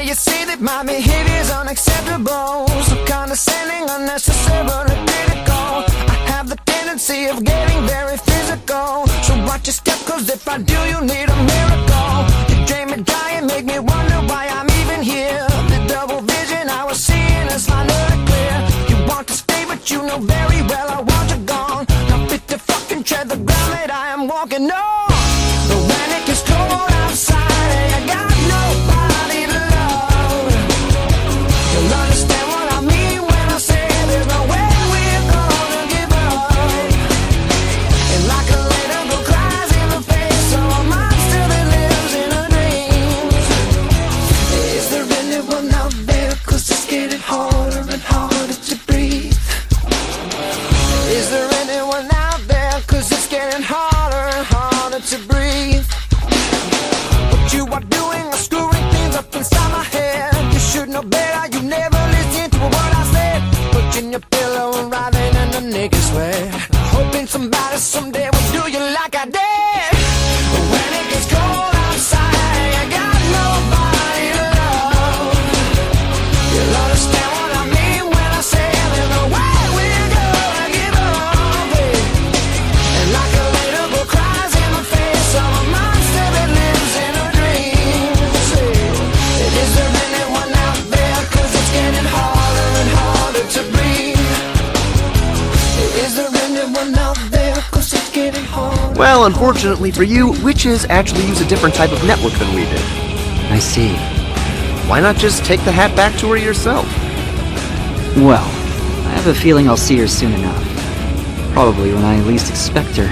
you see that my behavior's unacceptable, so condescending, unnecessarily critical. I have the tendency of getting very physical, so watch your step, cause if I do, you need a miracle. You drain me dry and make me wonder why I'm even here. The double vision I was seeing is finally clear. You want to stay, but you know very well I want you gone. Now fit to fucking tread the ground that I am walking on. But when it gets cold outside and I got nobody to love, you'll understand what I mean when I say there's no way we're gonna give up. And like a little girl cries in the face of a monster that lives in her dreams. Is there anyone out there? Cause it's getting harder and harder to breathe. Is there anyone out there? Cause it's getting harder and harder to breathe. What you are doing is screwing things up inside my head. You should know better, you never listen to what I said. Pushing your pillow and writhing in the naked sweat, hoping somebody someday will do you like I did. But when it gets cold outside, I got nobody to love. You'll understand what I mean when I say there's no way we're gonna give up. And like a little girl cries in the face of a monster that lives in her dreams. Is there anyone out there? Cause it's getting harder and harder to breathe. Is there anyone out there? Cause it's getting harder. Well, unfortunately for you, witches actually use a different type of network than we did. I see. Why not just take the hat back to her yourself? Well, I have a feeling I'll see her soon enough. Probably when I least expect her.